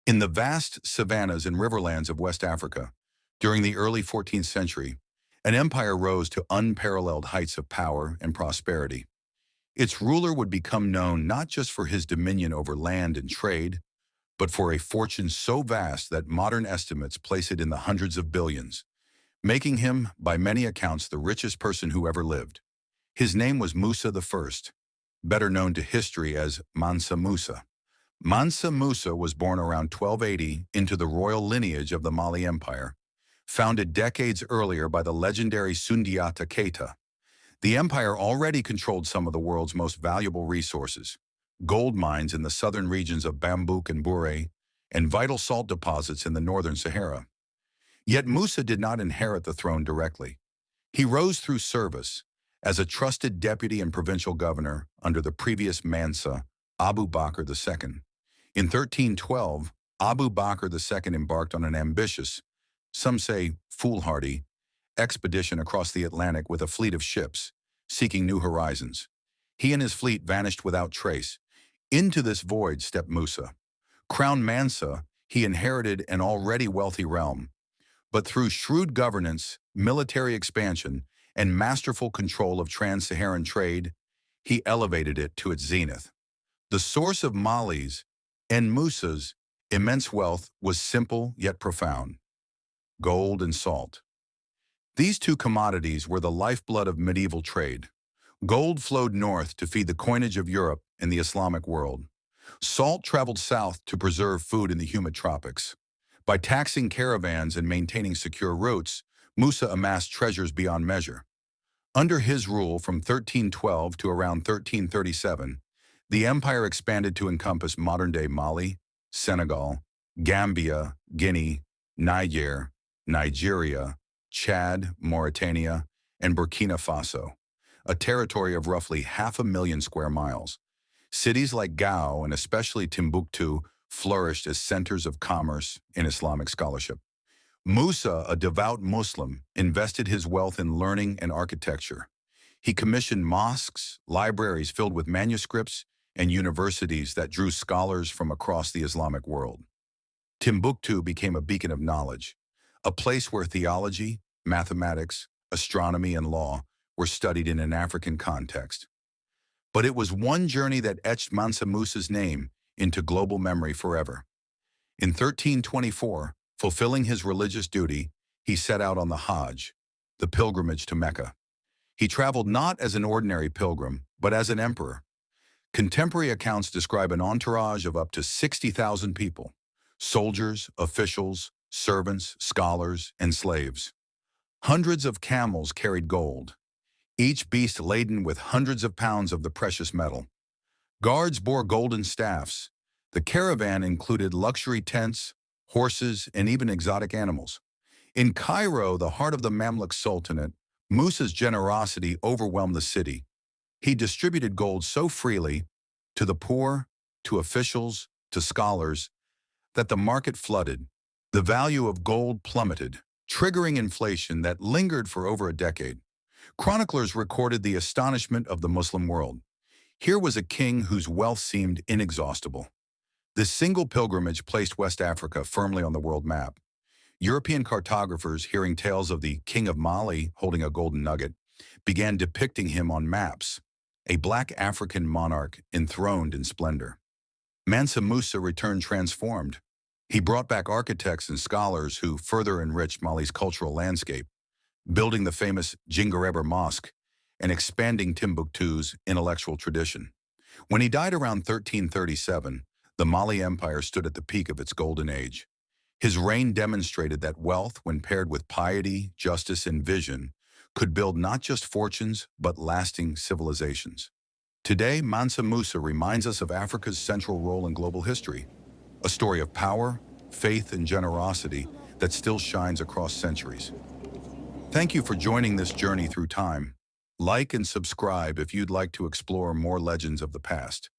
In the vast savannas and riverlands of West Africa, during the early 14th century, an empire rose to unparalleled heights of power and prosperity. Its ruler would become known not just for his dominion over land and trade, but for a fortune so vast that modern estimates place it in the hundreds of billions, making him, by many accounts, the richest person who ever lived. His name was Musa I, better known to history as Mansa Musa. Mansa Musa was born around 1280 into the royal lineage of the Mali Empire, founded decades earlier by the legendary Sundiata Keita. The empire already controlled some of the world's most valuable resources: gold mines in the southern regions of Bambouk and Bure, and vital salt deposits in the northern Sahara. Yet Musa did not inherit the throne directly. He rose through service as a trusted deputy and provincial governor under the previous Mansa, Abu Bakr II. In 1312, Abu Bakr II embarked on an ambitious, some say foolhardy, expedition across the Atlantic with a fleet of ships, seeking new horizons. He and his fleet vanished without trace. Into this void stepped Musa. Crowned Mansa, he inherited an already wealthy realm, but through shrewd governance, military expansion, and masterful control of trans-Saharan trade, he elevated it to its zenith. The source of Mali's and Musa's immense wealth was simple yet profound: gold and salt. These two commodities were the lifeblood of medieval trade. Gold flowed north to feed the coinage of Europe and the Islamic world. Salt traveled south to preserve food in the humid tropics. By taxing caravans and maintaining secure routes, Musa amassed treasures beyond measure. Under his rule from 1312 to around 1337, the empire expanded to encompass modern-day Mali, Senegal, Gambia, Guinea, Niger, Nigeria, Chad, Mauritania, and Burkina Faso, a territory of roughly 500,000 square miles. Cities like Gao and especially Timbuktu flourished as centers of commerce and Islamic scholarship. Musa, a devout Muslim, invested his wealth in learning and architecture. He commissioned mosques, libraries filled with manuscripts, and universities that drew scholars from across the Islamic world. Timbuktu became a beacon of knowledge, a place where theology, mathematics, astronomy, and law were studied in an African context. But it was one journey that etched Mansa Musa's name into global memory forever. In 1324, fulfilling his religious duty, he set out on the Hajj, the pilgrimage to Mecca. He traveled not as an ordinary pilgrim, but as an emperor. Contemporary accounts describe an entourage of up to 60,000 people: soldiers, officials, servants, scholars, and slaves. Hundreds of camels carried gold, each beast laden with hundreds of pounds of the precious metal. Guards bore golden staffs. The caravan included luxury tents, horses, and even exotic animals. In Cairo, the heart of the Mamluk Sultanate, Musa's generosity overwhelmed the city. He distributed gold so freely to the poor, to officials, to scholars, that the market flooded. The value of gold plummeted, triggering inflation that lingered for over a decade. Chroniclers recorded the astonishment of the Muslim world. Here was a king whose wealth seemed inexhaustible. This single pilgrimage placed West Africa firmly on the world map. European cartographers, hearing tales of the King of Mali holding a golden nugget, began depicting him on maps, a black African monarch enthroned in splendor. Mansa Musa returned transformed. He brought back architects and scholars who further enriched Mali's cultural landscape, building the famous Djinguereber Mosque and expanding Timbuktu's intellectual tradition. When he died around 1337, the Mali Empire stood at the peak of its golden age. His reign demonstrated that wealth, when paired with piety, justice, and vision, could build not just fortunes, but lasting civilizations. Today, Mansa Musa reminds us of Africa's central role in global history, a story of power, faith, and generosity that still shines across centuries. Thank you for joining this journey through time. Like and subscribe if you'd like to explore more legends of the past.